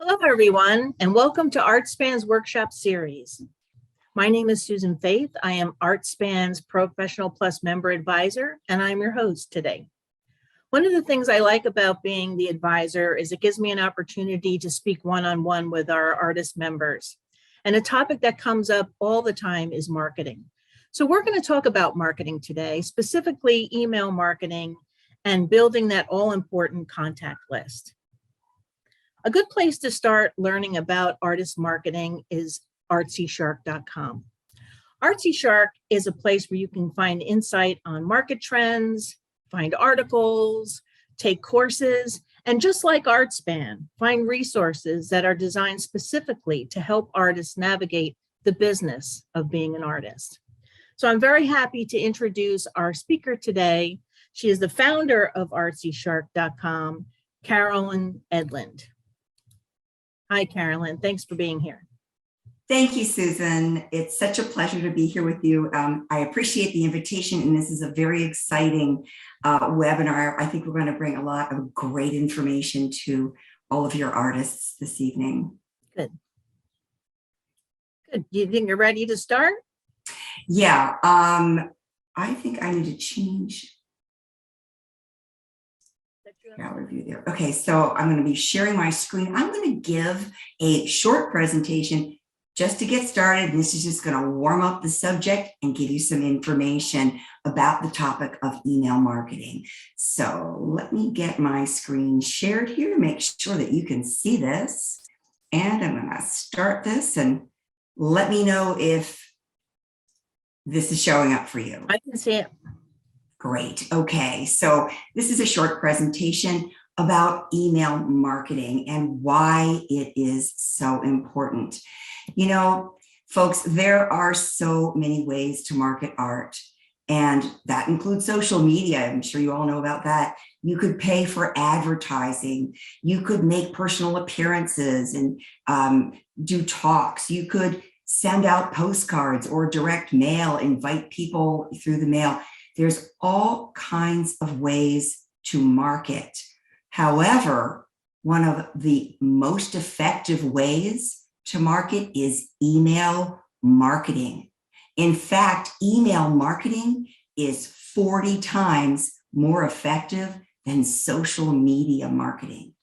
Hello, everyone, and welcome to Artspan's workshop series. My name is Susan Faith. I am Artspan's Professional Plus member advisor, and I'm your host today. One of the things I like about being the advisor is it gives me an opportunity to speak one-on-one with our artist members. And a topic that comes up all the time is marketing. So we're going to talk about marketing today, specifically email marketing and building that all-important contact list. A good place to start learning about artist marketing is artsyshark.com. Artsy Shark is a place where you can find insight on market trends, find articles, take courses, and just like Artspan, find resources that are designed specifically to help artists navigate the business of being an artist. So I'm very happy to introduce our speaker today. She is the founder of artsyshark.com, Carolyn Edlund. Hi, Carolyn. Thanks for being here. Thank you, Susan. It's such a pleasure to be here with you. I appreciate the invitation, and this is a very exciting webinar. I think we're going to bring a lot of great information to all of your artists this evening. Good. Good. Do you think you're ready to start? Yeah. I think I need to change. Review there. Okay, so I'm going to be sharing my screen. I'm going to give a short presentation just to get started. This is just going to warm up the subject and give you some information about the topic of email marketing. So let me get my screen shared here, make sure that you can see this. And I'm going to start this and let me know if this is showing up for you. I can see it. Great. Okay, so this is a short presentation about email marketing and why it is so important. You know, folks, there are so many ways to market art, and that includes social media. I'm sure you all know about that. You could pay for advertising. You could make personal appearances and do talks. You could send out postcards or direct mail, invite people through the mail. There's all kinds of ways to market. However, one of the most effective ways to market is email marketing. In fact, email marketing is 40 times more effective than social media marketing.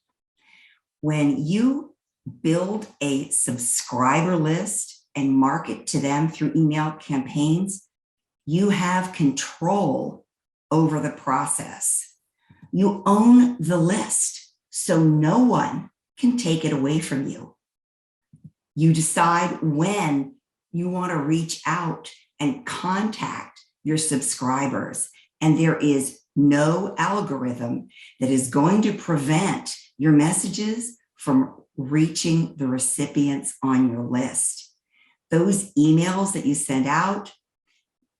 When you build a subscriber list and market to them through email campaigns, you have control over the process. You own the list, so no one can take it away from you. You decide when you want to reach out and contact your subscribers, and there is no algorithm that is going to prevent your messages from reaching the recipients on your list. Those emails that you send out,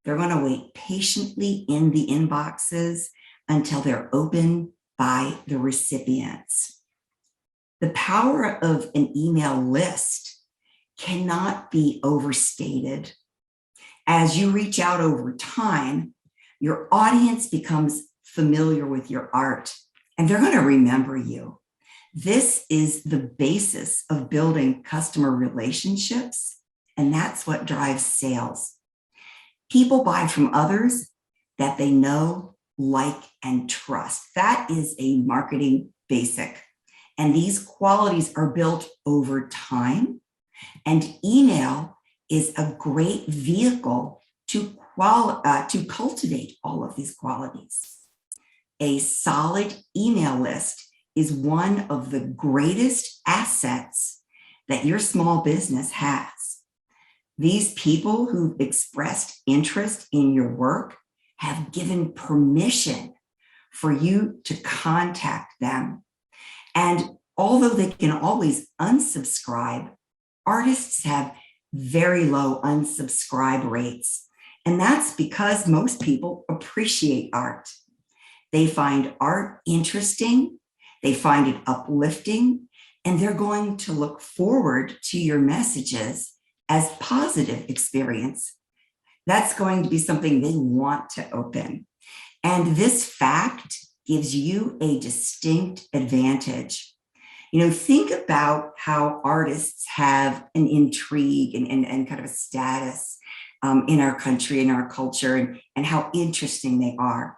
they're going to wait patiently in the inboxes until they're opened by the recipients. The power of an email list cannot be overstated. As you reach out over time, your audience becomes familiar with your art, and they're going to remember you. This is the basis of building customer relationships, and that's what drives sales. People buy from others that they know, like, and trust. That is a marketing basic. And these qualities are built over time. And email is a great vehicle to cultivate all of these qualities. A solid email list is one of the greatest assets that your small business has. These people who've expressed interest in your work have given permission for you to contact them. And although they can always unsubscribe, artists have very low unsubscribe rates. And that's because most people appreciate art. They find art interesting, they find it uplifting, and they're going to look forward to your messages as positive experience. That's going to be something they want to open. And this fact gives you a distinct advantage. Think about how artists have an intrigue and kind of a status in our country, in our culture, and how interesting they are.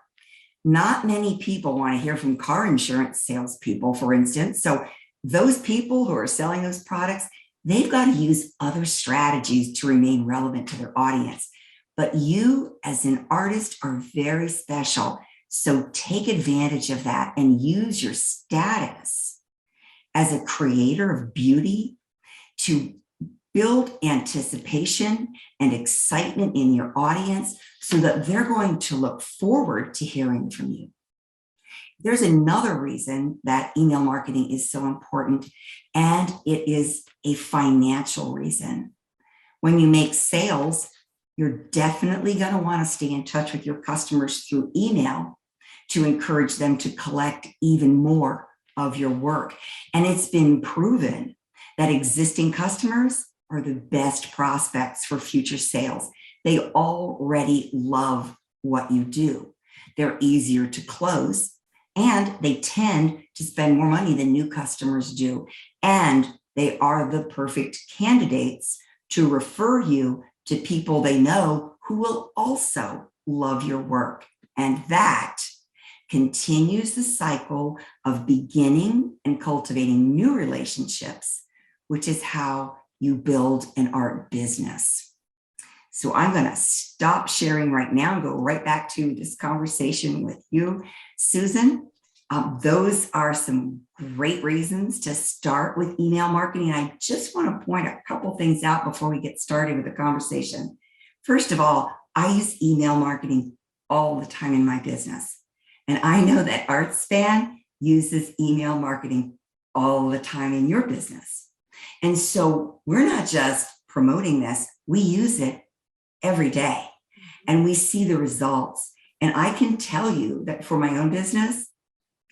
Not many people want to hear from car insurance salespeople, for instance. So those people who are selling those products, they've got to use other strategies to remain relevant to their audience. But you as an artist are very special. So take advantage of that and use your status as a creator of beauty to build anticipation and excitement in your audience so that they're going to look forward to hearing from you. There's another reason that email marketing is so important, and it is a financial reason. When you make sales, you're definitely going to want to stay in touch with your customers through email to encourage them to collect even more of your work. And it's been proven that existing customers are the best prospects for future sales. They already love what you do. They're easier to close, and they tend to spend more money than new customers do. And they are the perfect candidates to refer you to people they know who will also love your work. And that continues the cycle of beginning and cultivating new relationships, which is how you build an art business. So I'm going to stop sharing right now and go right back to this conversation with you, Susan. Those are some great reasons to start with email marketing. I just want to point a couple things out before we get started with the conversation. First of all, I use email marketing all the time in my business. And I know that Artspan uses email marketing all the time in your business. And so we're not just promoting this, we use it every day and we see the results. And I can tell you that for my own business,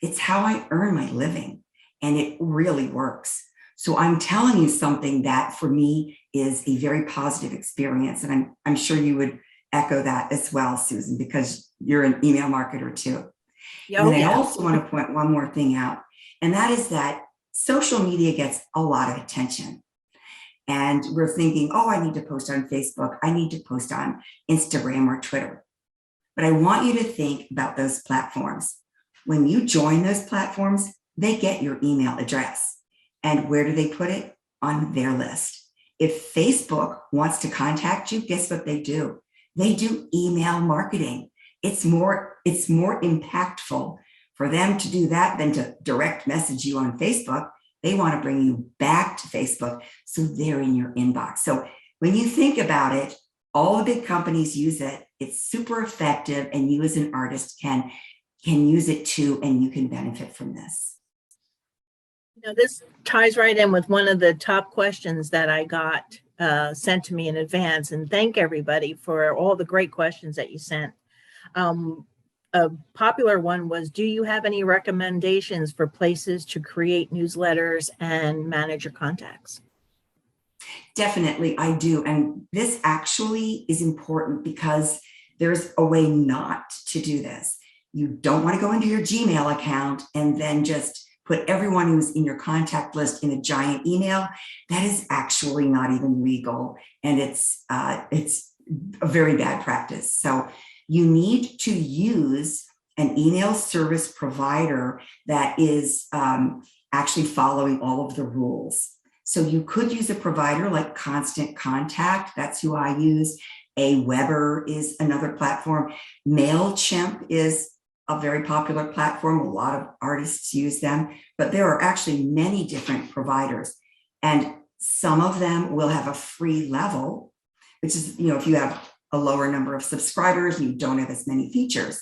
it's how I earn my living, and it really works. So I'm telling you something that for me is a very positive experience. And I'm sure you would echo that as well, Susan, because you're an email marketer too. Oh, and yeah. I also want to point one more thing out, and that is that social media gets a lot of attention. And we're thinking, oh, I need to post on Facebook. I need to post on Instagram or Twitter. But I want you to think about those platforms. When you join those platforms, they get your email address. And where do they put it? On their list. If Facebook wants to contact you, guess what they do? They do email marketing. It's more impactful for them to do that than to direct message you on Facebook. They want to bring you back to Facebook, so they're in your inbox. So when you think about it, all the big companies use it. It's super effective, and you as an artist can use it too, and you can benefit from this. This ties right in with one of the top questions that I got sent to me in advance, and thank everybody for all the great questions that you sent. A popular one was, do you have any recommendations for places to create newsletters and manage your contacts? Definitely, I do. And this actually is important because there's a way not to do this. You don't want to go into your Gmail account and then just put everyone who's in your contact list in a giant email. That is actually not even legal. And it's a very bad practice. So you need to use an email service provider that is actually following all of the rules. So you could use a provider like Constant Contact. That's who I use. Aweber is another platform. MailChimp is a very popular platform. A lot of artists use them, but there are actually many different providers. And some of them will have a free level, which is, if you have a lower number of subscribers, you don't have as many features.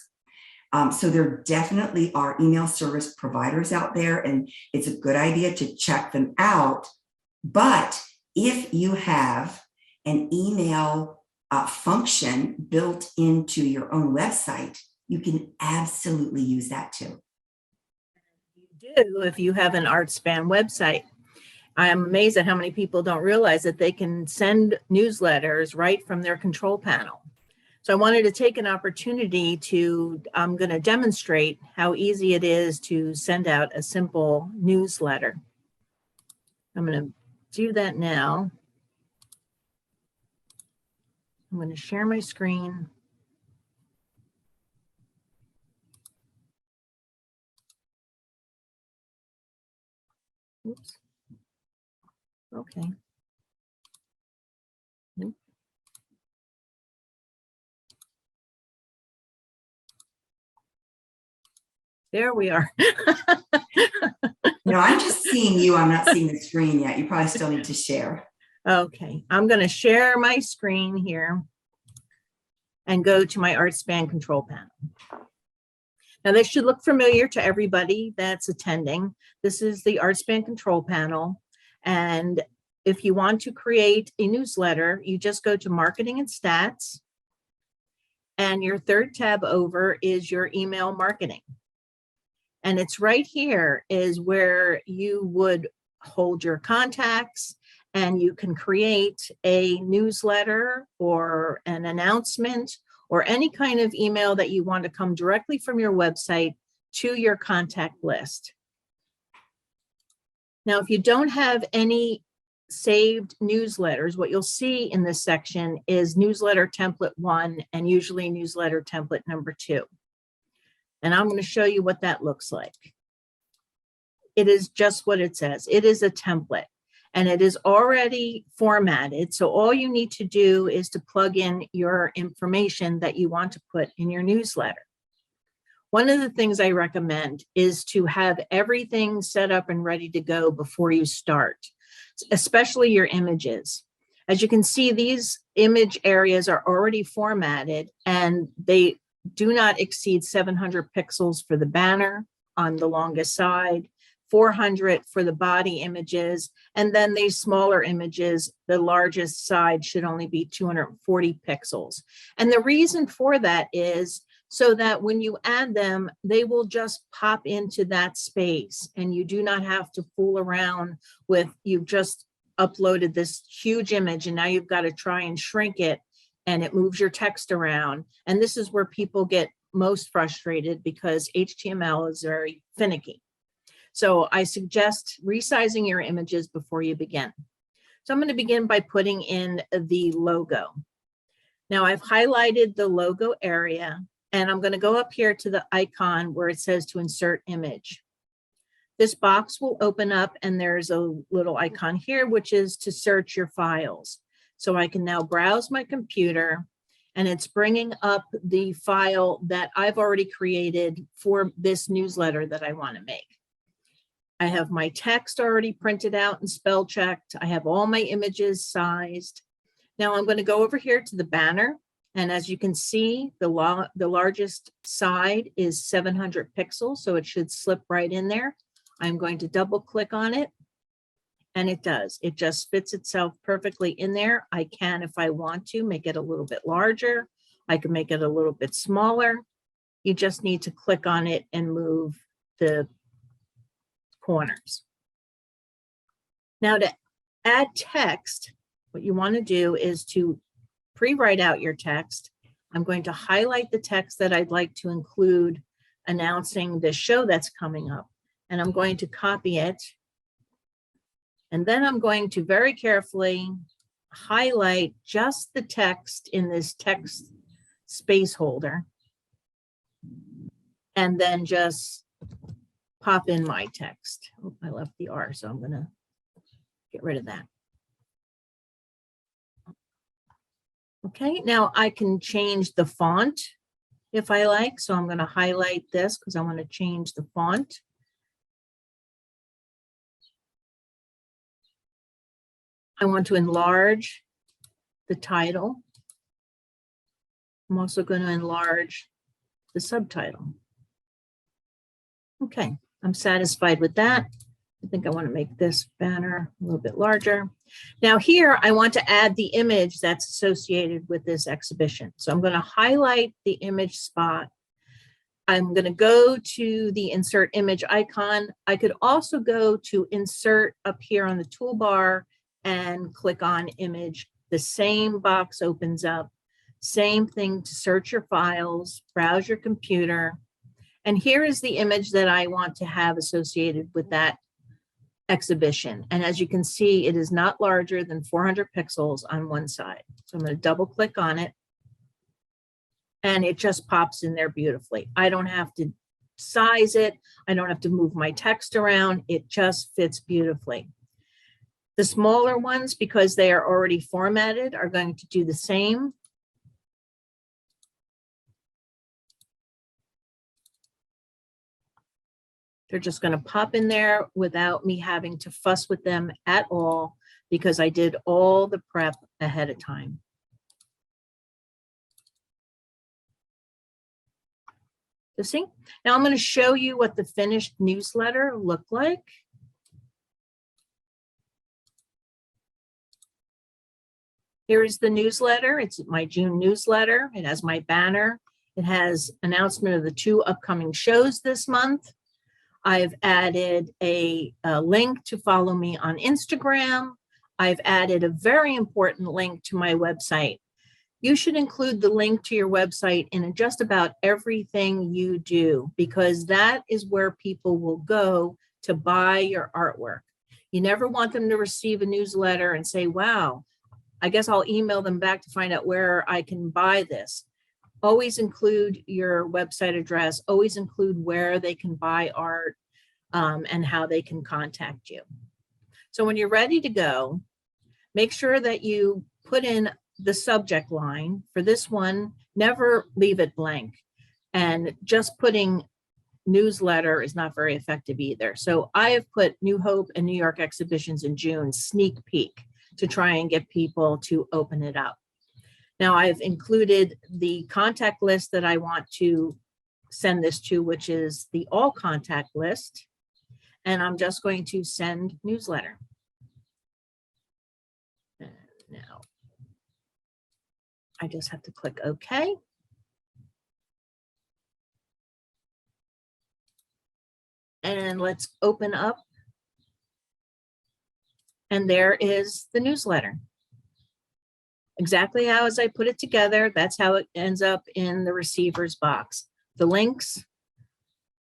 So there definitely are email service providers out there, and it's a good idea to check them out. But if you have an email function built into your own website, you can absolutely use that too. You do if you have an Artspan website. I'm amazed at how many people don't realize that they can send newsletters right from their control panel. So I wanted to take an opportunity I'm going to demonstrate how easy it is to send out a simple newsletter. I'm going to do that now. I'm going to share my screen. Oops. Okay. Nope. There we are. No, I'm just seeing you. I'm not seeing the screen yet. You probably still need to share. Okay, I'm going to share my screen here and go to my Artspan control panel. Now, this should look familiar to everybody that's attending. This is the Artspan control panel. And if you want to create a newsletter, you just go to marketing and stats. And your third tab over is your email marketing. And it's right here is where you would hold your contacts, and you can create a newsletter or an announcement or any kind of email that you want to come directly from your website to your contact list. Now, if you don't have any saved newsletters, what you'll see in this section is newsletter template 1 and usually newsletter template number 2. And I'm going to show you what that looks like. It is just what it says. It is a template and it is already formatted. So all you need to do is to plug in your information that you want to put in your newsletter. One of the things I recommend is to have everything set up and ready to go before you start, especially your images. As you can see, these image areas are already formatted and they do not exceed 700 pixels for the banner on the longest side, 400 for the body images, and then these smaller images, the largest side should only be 240 pixels. And the reason for that is so that when you add them, they will just pop into that space and you do not have to fool around with, you've just uploaded this huge image and now you've got to try and shrink it and it moves your text around. And this is where people get most frustrated because HTML is very finicky. So I suggest resizing your images before you begin. So I'm going to begin by putting in the logo. Now I've highlighted the logo area and I'm going to go up here to the icon where it says to insert image. This box will open up and there's a little icon here, which is to search your files. So I can now browse my computer and it's bringing up the file that I've already created for this newsletter that I want to make. I have my text already printed out and spell checked. I have all my images sized. Now I'm going to go over here to the banner. And as you can see, the largest side is 700 pixels, so it should slip right in there. I'm going to double click on it. And it does. It just fits itself perfectly in there. I can, if I want to, make it a little bit larger. I can make it a little bit smaller. You just need to click on it and move the corners. Now to add text, what you want to do is to pre-write out your text. I'm going to highlight the text that I'd like to include announcing the show that's coming up. And I'm going to copy it. And then I'm going to very carefully highlight just the text in this text space holder. And then just pop in my text. Oh, I left the R, so I'm going to get rid of that. Okay, now I can change the font if I like. So I'm going to highlight this because I want to change the font. I want to enlarge the title. I'm also going to enlarge the subtitle. Okay, I'm satisfied with that. I think I want to make this banner a little bit larger. Now here, I want to add the image that's associated with this exhibition. So I'm going to highlight the image spot. I'm going to go to the insert image icon. I could also go to insert up here on the toolbar and click on image. The same box opens up. Same thing to search your files, browse your computer. And here is the image that I want to have associated with that exhibition. And as you can see, it is not larger than 400 pixels on one side. So I'm going to double click on it. And it just pops in there beautifully. I don't have to size it. I don't have to move my text around. It just fits beautifully. The smaller ones, because they are already formatted, are going to do the same. They're just going to pop in there without me having to fuss with them at all, because I did all the prep ahead of time. So see, now I'm going to show you what the finished newsletter looked like. Here is the newsletter. It's my June newsletter. It has my banner. It has announcement of the 2 upcoming shows this month. I've added a link to follow me on Instagram. I've added a very important link to my website. You should include the link to your website in just about everything you do, because that is where people will go to buy your artwork. You never want them to receive a newsletter and say, wow, I guess I'll email them back to find out where I can buy this. Always include your website address, always include where they can buy art and how they can contact you. So when you're ready to go, make sure that you put in the subject line. For this one, never leave it blank. And just putting newsletter is not very effective either. So I have put New Hope and New York exhibitions in June, sneak peek, to try and get people to open it up. Now I've included the contact list that I want to send this to, which is the all contact list. And I'm just going to send newsletter. And now I just have to click OK. And let's open up. And there is the newsletter. Exactly how as I put it together, that's how it ends up in the receiver's box. The links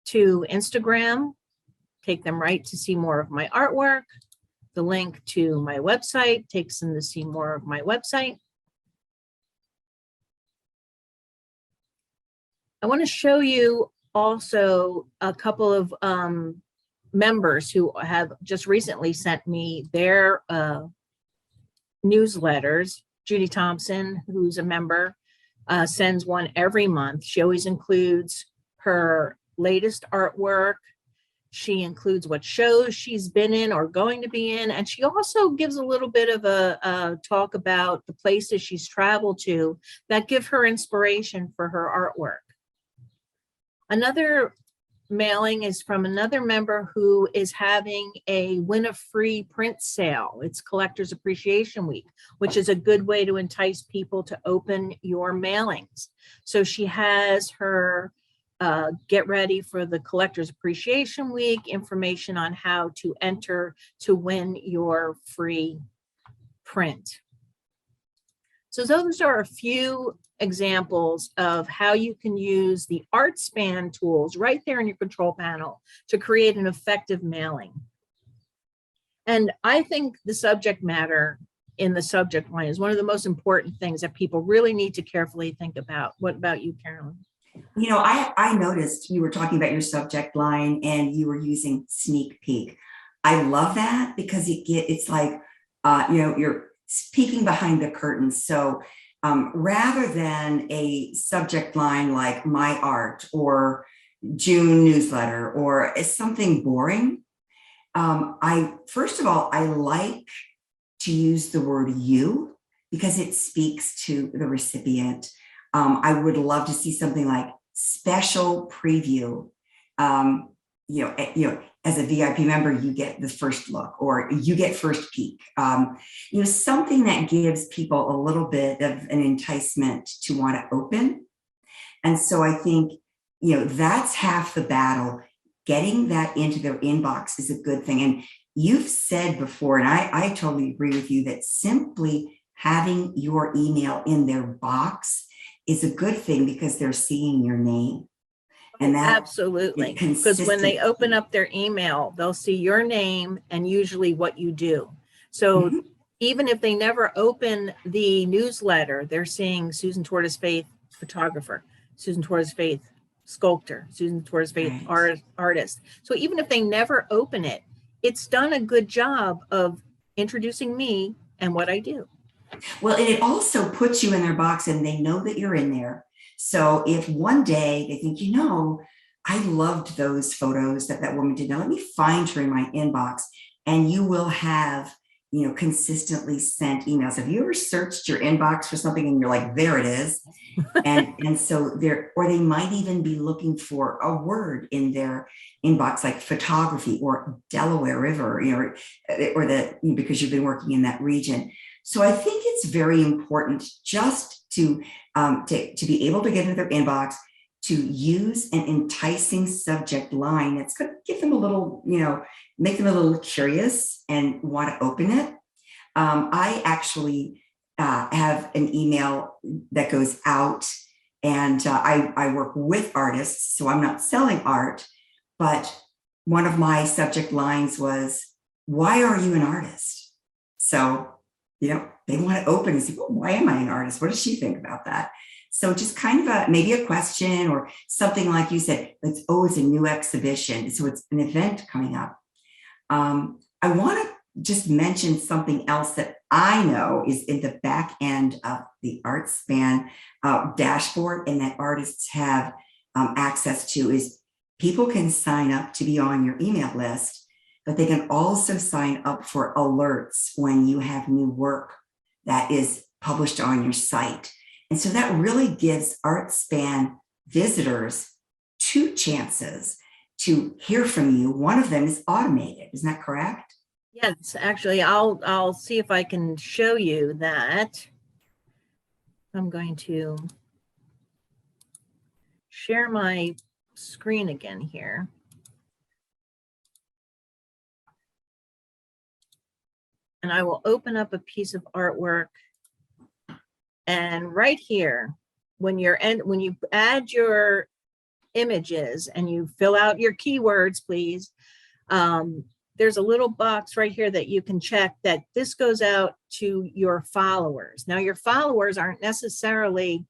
to Instagram take them right to see more of my artwork. The link to my website takes them to see more of my website. I want to show you also a couple of members who have just recently sent me their newsletters. Judy Thompson, who's a member, sends one every month. She always includes her latest artwork. She includes what shows she's been in or going to be in. And she also gives a little bit of a talk about the places she's traveled to that give her inspiration for her artwork. Another mailing is from another member who is having a win a free print sale. It's Collectors Appreciation Week, which is a good way to entice people to open your mailings. So she has her get ready for the Collectors Appreciation Week information on how to enter to win your free print. So those are a few examples of how you can use the Artspan tools right there in your control panel to create an effective mailing. And I think the subject matter in the subject line is one of the most important things that people really need to carefully think about. What about you, Carolyn? You know, I noticed you were talking about your subject line and you were using sneak peek. I love that because it's like, you know, you're peeking behind the curtain. So rather than a subject line like my art or June newsletter or something boring, first of all, I like to use the word you because it speaks to the recipient. I would love to see something like special preview. You know, as a VIP member, you get the first look or you get first peek. You know, something that gives people a little bit of an enticement to want to open. And so I think, you know, that's half the battle. Getting that into their inbox is a good thing. And you've said before, and I totally agree with you, that simply having your email in their box is a good thing because they're seeing your name. And Oh, that absolutely. is Because when they consistent. open up their email, they'll see your name and usually what you do. So Mhm. even if they never open the newsletter, they're seeing Susan Tortoise Faith, photographer, Susan Tortoise Faith, sculptor, Susan Tortoise Faith, Right. artist. So even if they never open it, it's done a good job of introducing me and what I do. Well, and it also puts you in their box and they know that you're in there. So if one day they think, I loved those photos that that woman did. Now let me find her in my inbox, and you will have, consistently sent emails. Have you ever searched your inbox for something and you're like, there it is? And so there, or they might even be looking for a word in their inbox, like photography or Delaware River, or because you've been working in that region. So I think it's very important just to be able to get into their inbox, to use an enticing subject line that's going to give them a little, make them a little curious and want to open it. I actually have an email that goes out, and I work with artists, so I'm not selling art, but one of my subject lines was, why are you an artist? So, they want to open and say, well, why am I an artist? What does she think about that? So just kind of maybe a question or something like you said, it's a new exhibition. So it's an event coming up. I want to just mention something else that I know is in the back end of the Artspan dashboard, and that artists have access to, is people can sign up to be on your email list, but they can also sign up for alerts when you have new work that is published on your site. And so that really gives Artspan visitors two chances to hear from you. One of them is automated. Isn't that correct? Yes, actually, I'll see if I can show you that. I'm going to share my screen again here. And I will open up a piece of artwork. And right here, when you add your images and you fill out your keywords, please, there's a little box right here that you can check that this goes out to your followers. Now, your followers aren't necessarily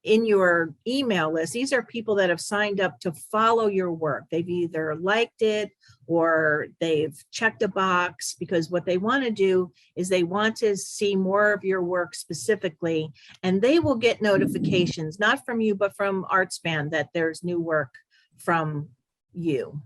in your email list. These are people that have signed up to follow your work. They've either liked it or they've checked a box, because what they want to do is they want to see more of your work specifically, and they will get notifications, not from you, but from Artspan, that there's new work from you.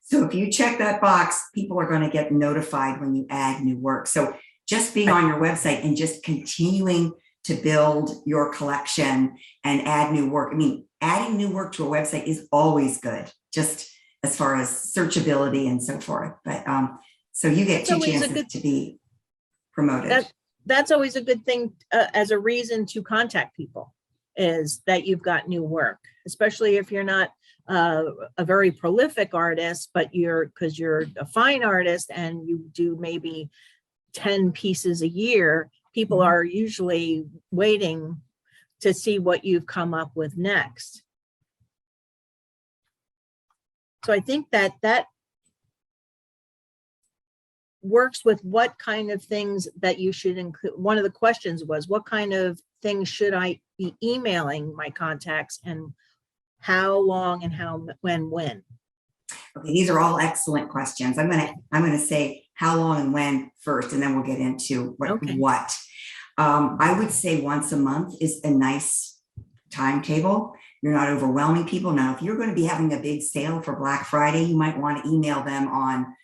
So if you check that box, people are going to get notified when you add new work. So just being on your website and just continuing to build your collection and add new work. I mean, adding new work to a website is always good, just as far as searchability and so forth. But so you get two chances to be promoted. That's always a good thing as a reason to contact people, is that you've got new work, especially if you're not a very prolific artist, but because you're a fine artist and you do maybe 10 pieces a year, people are usually waiting to see what you've come up with next. So I think that works with what kind of things that you should include. One of the questions was, what kind of things should I be emailing my contacts, and how long and how, when? Okay, these are all excellent questions. I'm gonna say how long and when first, and then we'll get into what. Okay. I would say once a month is a nice timetable. You're not overwhelming people. Now, if you're going to be having a big sale for Black Friday, you might want to email them on,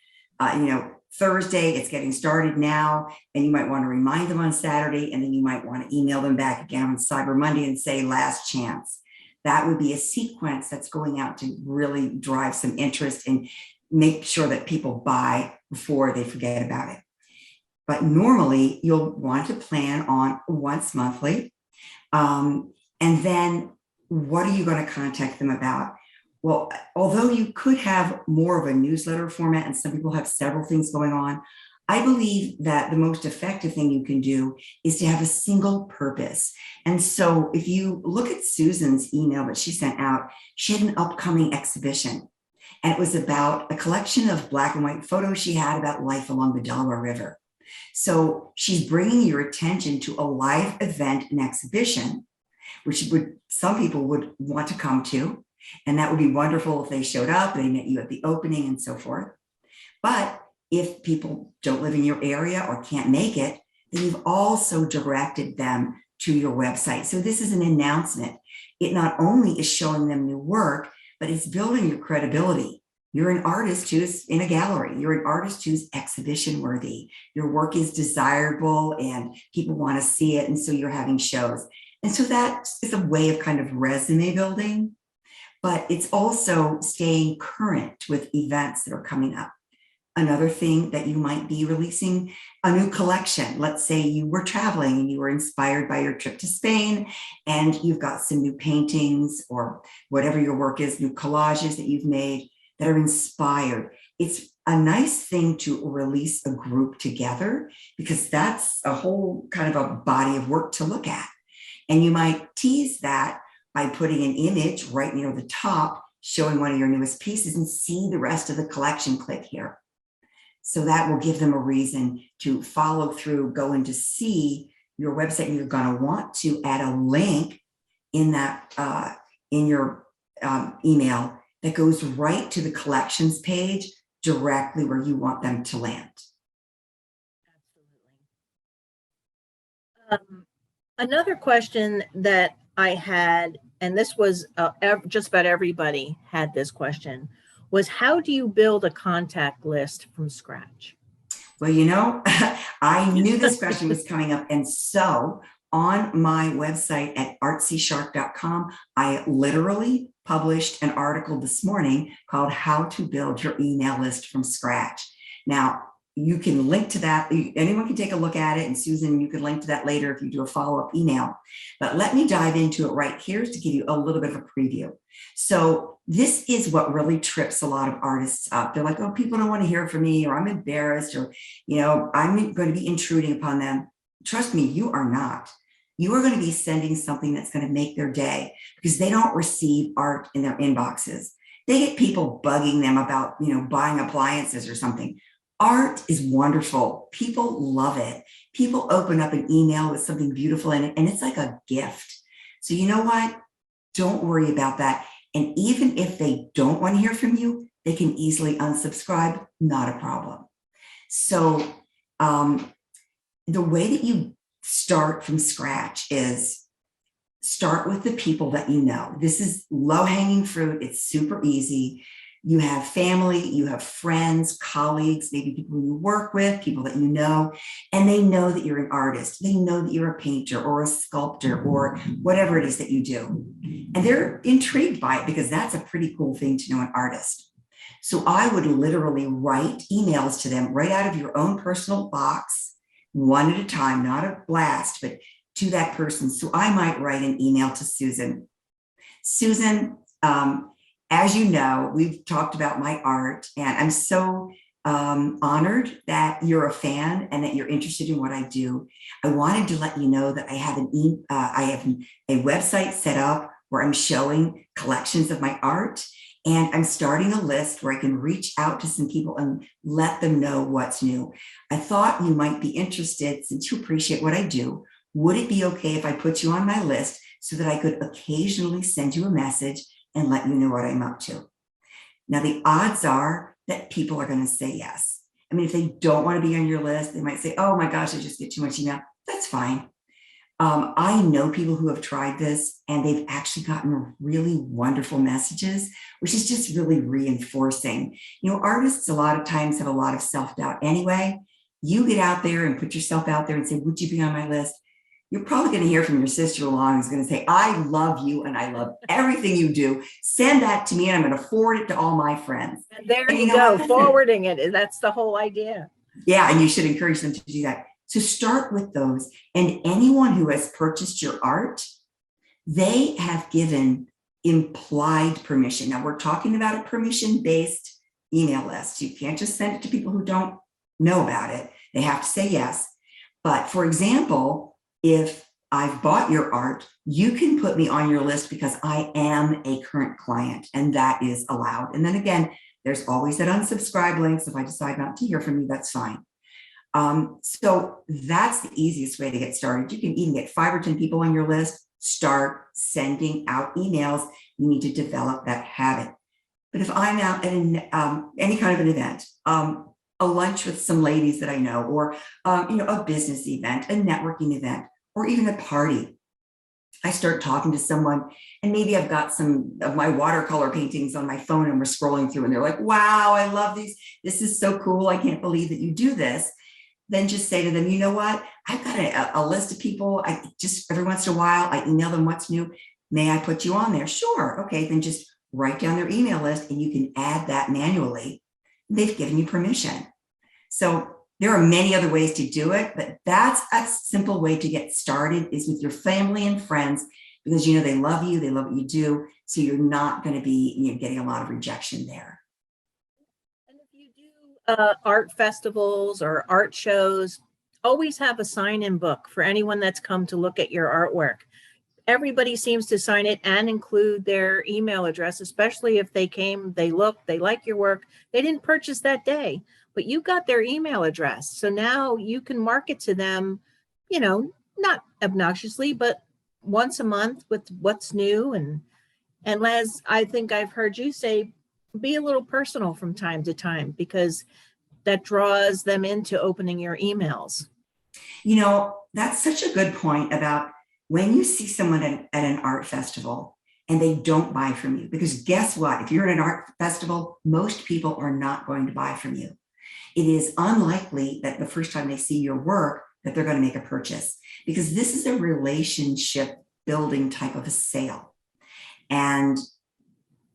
Thursday. It's getting started now, and you might want to remind them on Saturday, and then you might want to email them back again on Cyber Monday and say last chance. That would be a sequence that's going out to really drive some interest and make sure that people buy before they forget about it. But normally you'll want to plan on once monthly. And then what are you going to contact them about? Well, although you could have more of a newsletter format, and some people have several things going on, I believe that the most effective thing you can do is to have a single purpose. And so if you look at Susan's email that she sent out, she had an upcoming exhibition. And it was about a collection of black and white photos she had about life along the Delaware River. So she's bringing your attention to a live event and exhibition, which some people would want to come to. And that would be wonderful if they showed up, they met you at the opening and so forth. But if people don't live in your area or can't make it, then you've also directed them to your website. So this is an announcement. It not only is showing them new work, but it's building your credibility. You're an artist who's in a gallery. You're an artist who's exhibition worthy. Your work is desirable and people want to see it. And so you're having shows. And so that is a way of kind of resume building, but it's also staying current with events that are coming up. Another thing that you might be releasing a new collection. Let's say you were traveling and you were inspired by your trip to Spain and you've got some new paintings or whatever your work is, new collages that you've made that are inspired. It's a nice thing to release a group together because that's a whole kind of a body of work to look at. And you might tease that by putting an image right near the top, showing one of your newest pieces and see the rest of the collection, click here. So that will give them a reason to follow through, go in to see your website, and you're going to want to add a link in that in your email that goes right to the collections page directly where you want them to land. Absolutely. Another question that I had, and this was just about everybody had this question, was how do you build a contact list from scratch? Well, I knew this question was coming up. And so on my website at artsyshark.com, I literally published an article this morning called How to Build Your Email List from Scratch. Now, you can link to that. Anyone can take a look at it. And Susan, you can link to that later if you do a follow-up email. But let me dive into it right here to give you a little bit of a preview. So this is what really trips a lot of artists up. They're like, oh, people don't want to hear from me, or I'm embarrassed, or, I'm going to be intruding upon them. Trust me, you are not. You are going to be sending something that's going to make their day because they don't receive art in their inboxes. They get people bugging them about, buying appliances or something. Art is wonderful. People love it. People open up an email with something beautiful in it, and it's like a gift. So you know what? Don't worry about that. And even if they don't want to hear from you, they can easily unsubscribe. Not a problem. So the way that you start from scratch is start with the people that you know. This is low-hanging fruit. It's super easy. You have family, you have friends, colleagues, maybe people you work with, people that you know, and they know that you're an artist. They know that you're a painter or a sculptor or whatever it is that you do. And they're intrigued by it because that's a pretty cool thing to know an artist. So I would literally write emails to them right out of your own personal box, one at a time, not a blast, but to that person. So I might write an email to Susan. Susan, as you know, we've talked about my art, and I'm so honored that you're a fan and that you're interested in what I do. I wanted to let you know that I have a website set up where I'm showing collections of my art, and I'm starting a list where I can reach out to some people and let them know what's new. I thought you might be interested, since you appreciate what I do. Would it be okay if I put you on my list so that I could occasionally send you a message and let you know what I'm up to? Now, the odds are that people are going to say yes. I mean, if they don't want to be on your list, they might say, oh my gosh, I just get too much email. That's fine. I know people who have tried this and they've actually gotten really wonderful messages, which is just really reinforcing. Artists a lot of times have a lot of self-doubt anyway. You get out there and put yourself out there and say, would you be on my list? You're probably going to hear from your sister-in-law who's going to say, I love you and I love everything you do. Send that to me and I'm going to forward it to all my friends. And there you go, forwarding it. That's the whole idea. Yeah, and you should encourage them to do that. So start with those. And anyone who has purchased your art, they have given implied permission. Now, we're talking about a permission-based email list. You can't just send it to people who don't know about it. They have to say yes. But for example, if I've bought your art, you can put me on your list because I am a current client, and that is allowed. And then again, there's always that unsubscribe link. So if I decide not to hear from you, that's fine. So that's the easiest way to get started. You can even get 5 or 10 people on your list, start sending out emails. You need to develop that habit. But if I'm out at any kind of an event, a lunch with some ladies that I know, or a business event, a networking event, or even a party, I start talking to someone, and maybe I've got some of my watercolor paintings on my phone and we're scrolling through and they're like, wow, I love these. This is so cool. I can't believe that you do this. Then just say to them, you know what? I've got a list of people. I just every once in a while, I email them what's new. May I put you on there? Sure. Okay. Then just write down their email list and you can add that manually. They've given you permission. So there are many other ways to do it, but that's a simple way to get started is with your family and friends, because they love you, they love what you do. So you're not going to be getting a lot of rejection there. And if you do art festivals or art shows, always have a sign-in book for anyone that's come to look at your artwork. Everybody seems to sign it and include their email address, especially if they came, they looked, they like your work. They didn't purchase that day, but you got their email address. So now you can market to them, not obnoxiously, but once a month with what's new. And Les, I think I've heard you say, be a little personal from time to time, because that draws them into opening your emails. That's such a good point about when you see someone at an art festival and they don't buy from you, because guess what? If you're at an art festival, most people are not going to buy from you. It is unlikely that the first time they see your work that they're going to make a purchase, because this is a relationship building type of a sale. And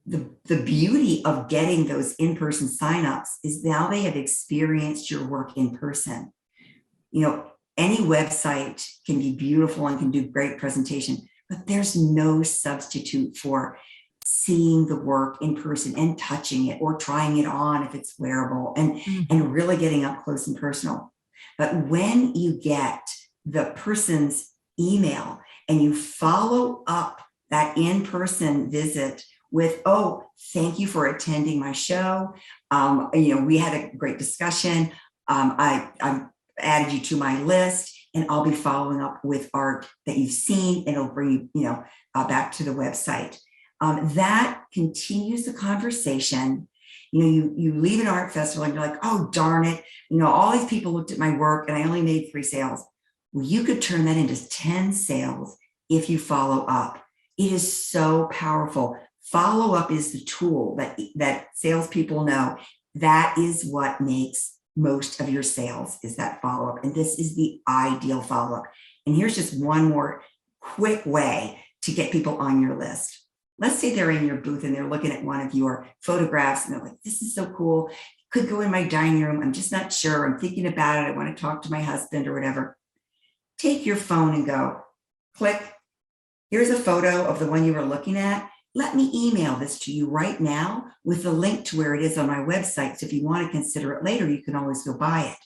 the beauty of getting those in-person signups is now they have experienced your work in person. Any website can be beautiful and can do great presentation, but there's no substitute for seeing the work in person and touching it or trying it on if it's wearable and really getting up close and personal. But when you get the person's email and you follow up that in-person visit with, oh, thank you for attending my show. We had a great discussion. I'm added you to my list, and I'll be following up with art that you've seen, and it'll bring you, back to the website. That continues the conversation. You leave an art festival and you're like, oh, darn it. All these people looked at my work and I only made 3 sales. Well, you could turn that into 10 sales if you follow up. It is so powerful. Follow up is the tool that salespeople know. That is what makes most of your sales, is that follow-up. And this is the ideal follow-up. And here's just one more quick way to get people on your list. Let's say they're in your booth and they're looking at one of your photographs and they're like, this is so cool. It could go in my dining room. I'm just not sure. I'm thinking about it. I want to talk to my husband or whatever. Take your phone and go, click. Here's a photo of the one you were looking at. Let me email this to you right now with the link to where it is on my website. So if you want to consider it later, you can always go buy it.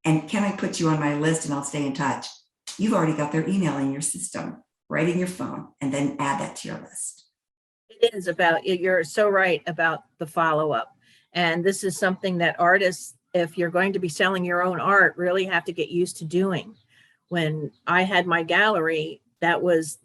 And can I put you on my list and I'll stay in touch? You've already got their email in your system, right in your phone, and then add that to your list. It is about, you're so right about the follow-up. And this is something that artists, if you're going to be selling your own art, really have to get used to doing. When I had my gallery, that was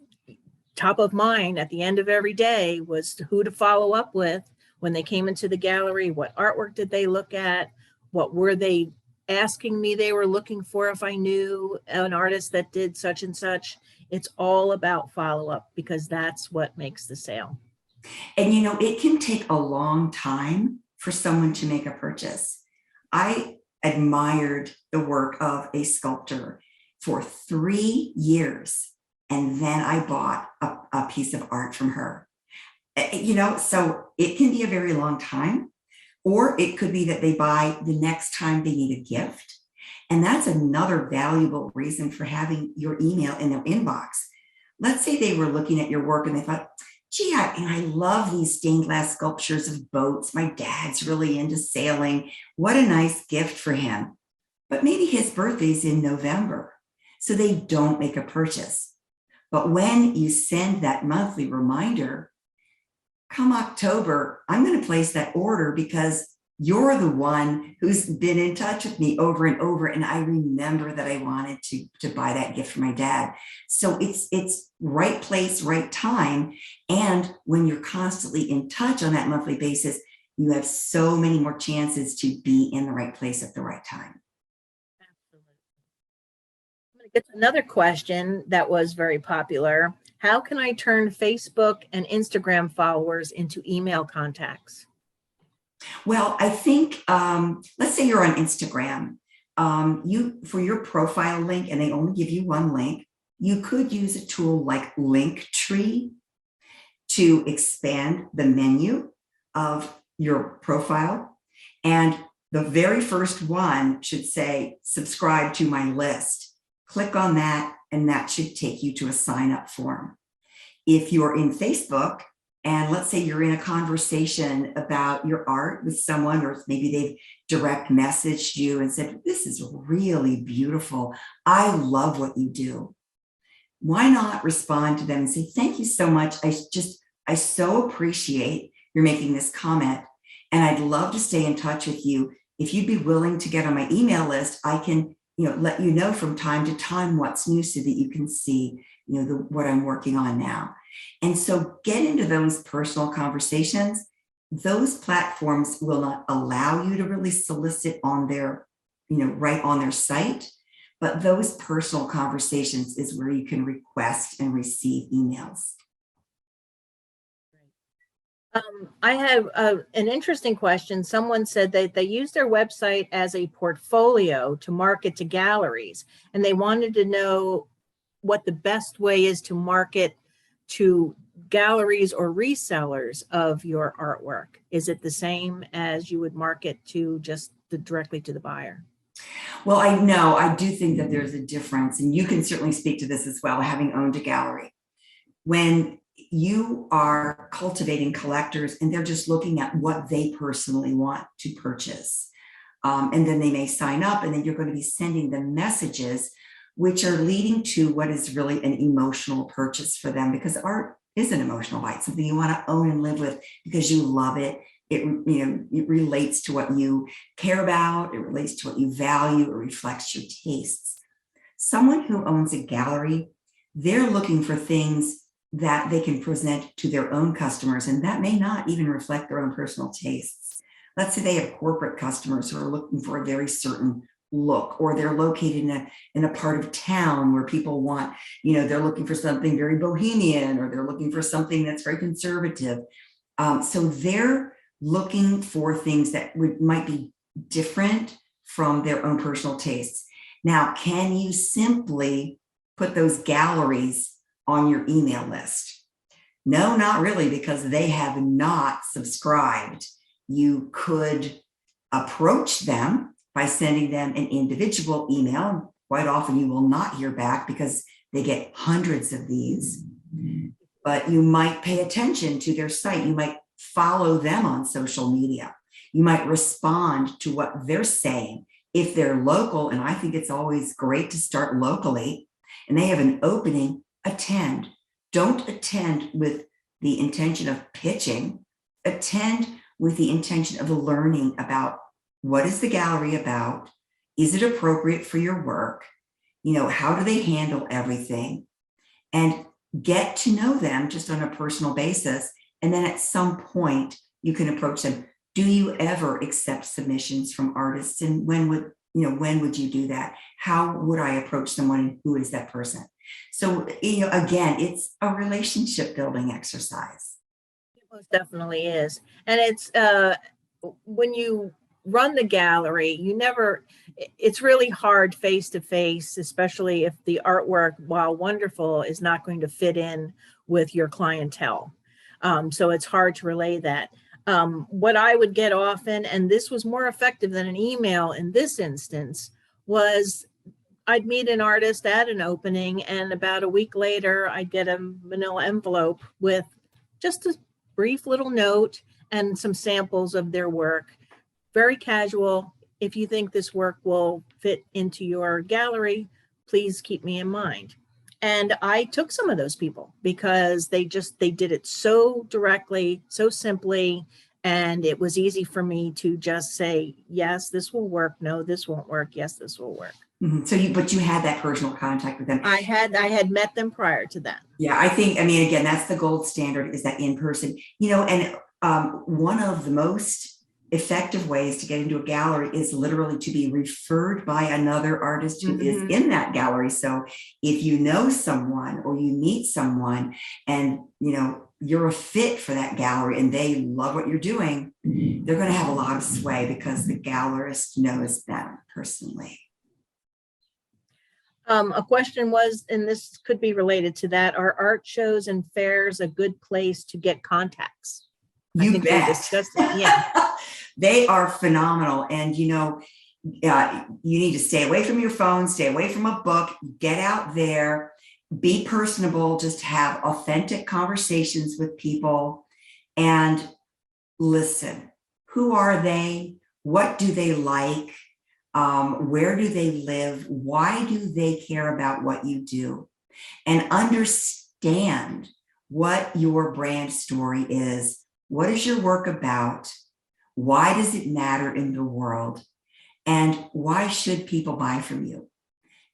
top of mind at the end of every day, was who to follow up with when they came into the gallery. What artwork did they look at? What were they asking me they were looking for if I knew an artist that did such and such? It's all about follow-up, because that's what makes the sale. And it can take a long time for someone to make a purchase. I admired the work of a sculptor for 3 years. And then I bought a piece of art from her. So it can be a very long time, or it could be that they buy the next time they need a gift. And that's another valuable reason for having your email in their inbox. Let's say they were looking at your work and they thought, gee, I love these stained glass sculptures of boats. My dad's really into sailing. What a nice gift for him. but maybe his birthday's in November, so they don't make a purchase. But when you send that monthly reminder, come October, I'm going to place that order because you're the one who's been in touch with me over and over. And I remember that I wanted to buy that gift for my dad. So it's right place, right time. And when you're constantly in touch on that monthly basis, you have so many more chances to be in the right place at the right time. Absolutely. I'm going to get to another question that was very popular. How can I turn Facebook and Instagram followers into email contacts? Well, I think, let's say you're on Instagram, for your profile link, and they only give you one link, you could use a tool like Linktree to expand the menu of your profile. And the very first one should say, subscribe to my list. Click on that, and that should take you to a sign up form. If you're in Facebook, and let's say you're in a conversation about your art with someone, or maybe they've direct messaged you and said, this is really beautiful. I love what you do. Why not respond to them and say, thank you so much. I so appreciate you're making this comment. And I'd love to stay in touch with you. If you'd be willing to get on my email list, I can, let you know from time to time what's new so that you can see, what I'm working on now. And so get into those personal conversations. Those platforms will not allow you to really solicit on their, right on their site, but those personal conversations is where you can request and receive emails. I have an interesting question. Someone said that they use their website as a portfolio to market to galleries, and they wanted to know what the best way is to market to galleries or resellers of your artwork. Is it the same as you would market to just directly to the buyer? Well, I do think that there's a difference, and you can certainly speak to this as well, having owned a gallery. When you are cultivating collectors and they're just looking at what they personally want to purchase, and then they may sign up, and then you're going to be sending them messages which are leading to what is really an emotional purchase for them, because art is an emotional buy. It's something you want to own and live with because you love it. It relates to what you care about. It relates to what you value. It reflects your tastes. Someone who owns a gallery, they're looking for things that they can present to their own customers, and that may not even reflect their own personal tastes. Let's say they have corporate customers who are looking for a very certain look, or they're located in a part of town where people want, they're looking for something very bohemian, or they're looking for something that's very conservative. So they're looking for things that might be different from their own personal tastes. Now, can you simply put those galleries on your email list? No, not really, because they have not subscribed. You could approach them by sending them an individual email. Quite often you will not hear back because they get hundreds of these, but you might pay attention to their site. You might follow them on social media. You might respond to what they're saying. If they're local, and I think it's always great to start locally, and they have an opening, attend. Don't attend with the intention of pitching. Attend with the intention of learning about what is the gallery about? Is it appropriate for your work? How do they handle everything? And get to know them just on a personal basis. And then at some point you can approach them. Do you ever accept submissions from artists? And when would you do that? How would I approach someone, and who is that person? So, again, it's a relationship building exercise. It most definitely is. And it's when you run the gallery, it's really hard face to face, especially if the artwork, while wonderful, is not going to fit in with your clientele. So it's hard to relay that. What I would get often, and this was more effective than an email in this instance, was I'd meet an artist at an opening, and about a week later, I'd get a manila envelope with just a brief little note and some samples of their work. Very casual, if you think this work will fit into your gallery, please keep me in mind. And I took some of those people because they did it so directly, so simply, and it was easy for me to just say, yes, this will work. No, this won't work. Yes, this will work. Mm-hmm. But you had that personal contact with them. I had met them prior to that. Yeah, I mean, again, that's the gold standard, is that in person, and one of the most effective ways to get into a gallery is literally to be referred by another artist who is in that gallery. So if you know someone or you meet someone and, you're a fit for that gallery and they love what you're doing, they're going to have a lot of sway because the gallerist knows them personally. A question was, and this could be related to that, are art shows and fairs a good place to get contacts? You I think bet. we discussed it. Yeah. They are phenomenal. And, you need to stay away from your phone, stay away from a book, get out there, be personable, just have authentic conversations with people and listen. Who are they? What do they like? Where do they live? Why do they care about what you do? And understand what your brand story is. What is your work about? Why does it matter in the world? And why should people buy from you?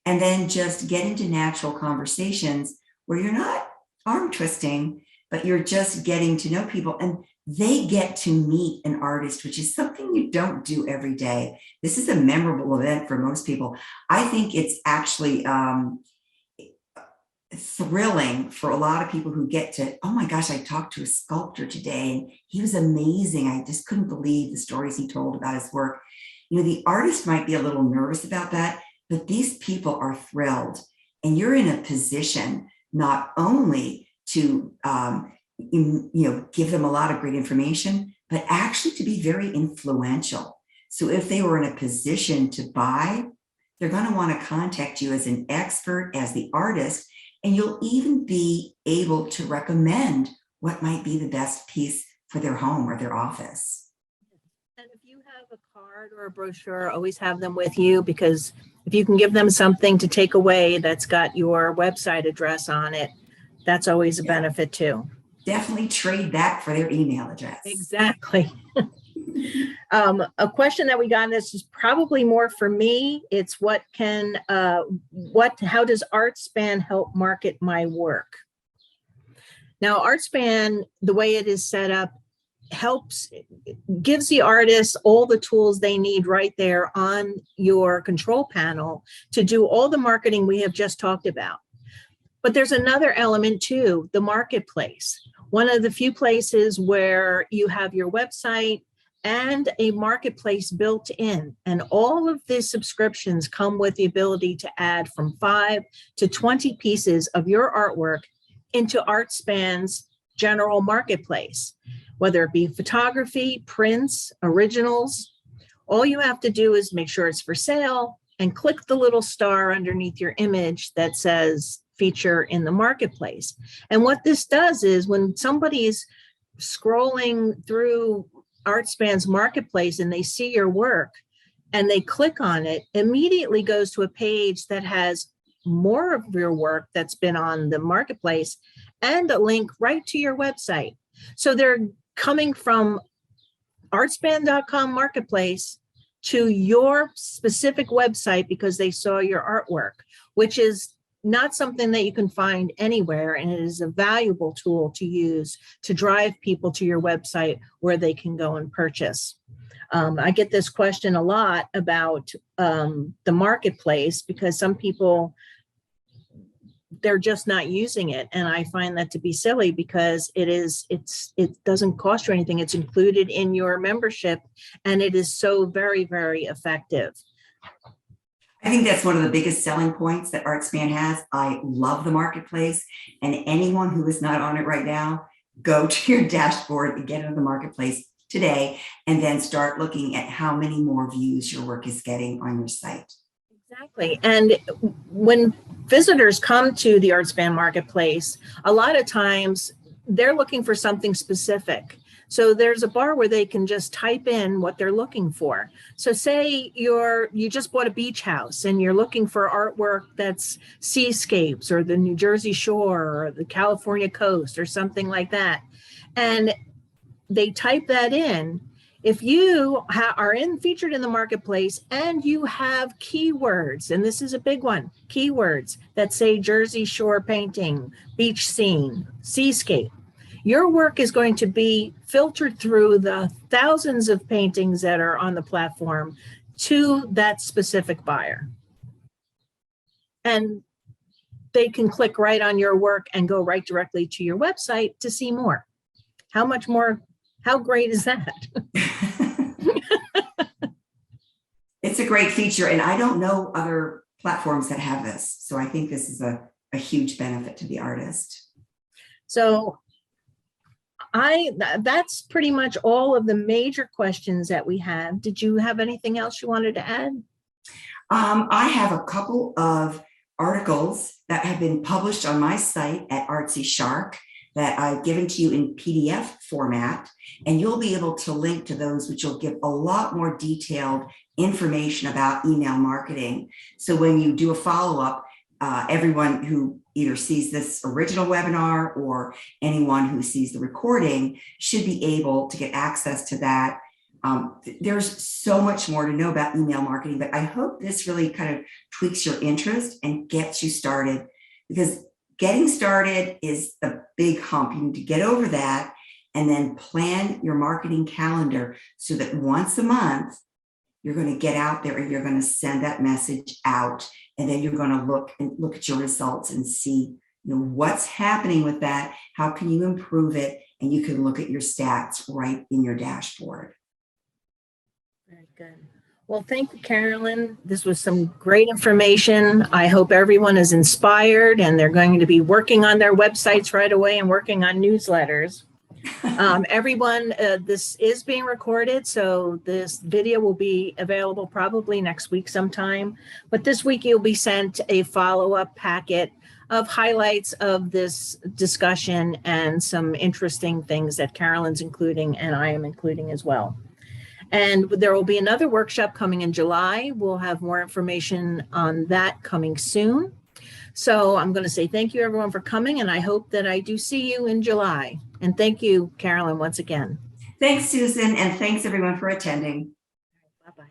And then just get into natural conversations where you're not arm twisting, but you're just getting to know people and they get to meet an artist, which is something you don't do every day. This is a memorable event for most people. I think it's actually thrilling for a lot of people who get to, oh my gosh, I talked to a sculptor today and he was amazing. I just couldn't believe the stories he told about his work. The artist might be a little nervous about that, but these people are thrilled. And you're in a position not only to, give them a lot of great information, but actually to be very influential. So if they were in a position to buy, they're going to want to contact you as an expert, as the artist, and you'll even be able to recommend what might be the best piece for their home or their office. And if you have a card or a brochure, always have them with you, because if you can give them something to take away that's got your website address on it, that's always a benefit too. Definitely trade that for their email address. Exactly. A question that we got, and this is probably more for me. It's how does Artspan help market my work? Now, Artspan, the way it is set up, gives the artists all the tools they need right there on your control panel to do all the marketing we have just talked about. But there's another element too, the marketplace. One of the few places where you have your website and a marketplace built in, and all of these subscriptions come with the ability to add from 5 to 20 pieces of your artwork into Artspan's general marketplace, whether it be photography, prints, originals. All you have to do is make sure it's for sale and click the little star underneath your image that says feature in the marketplace. And what this does is when somebody is scrolling through Artspan's marketplace and they see your work and they click on it, immediately goes to a page that has more of your work that's been on the marketplace and a link right to your website. So they're coming from artspan.com marketplace to your specific website because they saw your artwork, which is not something that you can find anywhere. And it is a valuable tool to use to drive people to your website where they can go and purchase. I get this question a lot about the marketplace because some people, they're just not using it. And I find that to be silly because it doesn't cost you anything. It's included in your membership and it is so very, very effective. I think that's one of the biggest selling points that Artspan has. I love the marketplace, and anyone who is not on it right now, go to your dashboard and get into the marketplace today, and then start looking at how many more views your work is getting on your site. Exactly. And when visitors come to the Artspan marketplace, a lot of times they're looking for something specific. So there's a bar where they can just type in what they're looking for. So say you just bought a beach house and you're looking for artwork that's seascapes or the New Jersey shore or the California coast or something like that. And they type that in. If you are featured in the marketplace and you have keywords, and this is a big one, keywords that say Jersey shore painting, beach scene, seascape, your work is going to be filtered through the thousands of paintings that are on the platform to that specific buyer. And they can click right on your work and go right directly to your website to see more. How much more? How great is that? It's a great feature, and I don't know other platforms that have this. So I think this is a huge benefit to the artist. So that's pretty much all of the major questions that we have. Did you have anything else you wanted to add? I have a couple of articles that have been published on my site at Artsy Shark that I've given to you in PDF format, and you'll be able to link to those, which will give a lot more detailed information about email marketing. So when you do a follow-up, everyone who either sees this original webinar or anyone who sees the recording should be able to get access to that. There's so much more to know about email marketing, but I hope this really kind of tweaks your interest and gets you started, because getting started is the big hump. You need to get over that and then plan your marketing calendar so that once a month, you're going to get out there and you're going to send that message out. And then you're going to look at your results and see, what's happening with that. How can you improve it? And you can look at your stats right in your dashboard. Very good. Well, thank you, Carolyn. This was some great information. I hope everyone is inspired and they're going to be working on their websites right away and working on newsletters. Everyone, this is being recorded, so this video will be available probably next week sometime. But this week you'll be sent a follow-up packet of highlights of this discussion and some interesting things that Carolyn's including and I am including as well. And there will be another workshop coming in July. We'll have more information on that coming soon. So I'm going to say thank you, everyone, for coming, and I hope that I do see you in July. And thank you, Carolyn, once again. Thanks, Susan, and thanks, everyone, for attending. Bye-bye.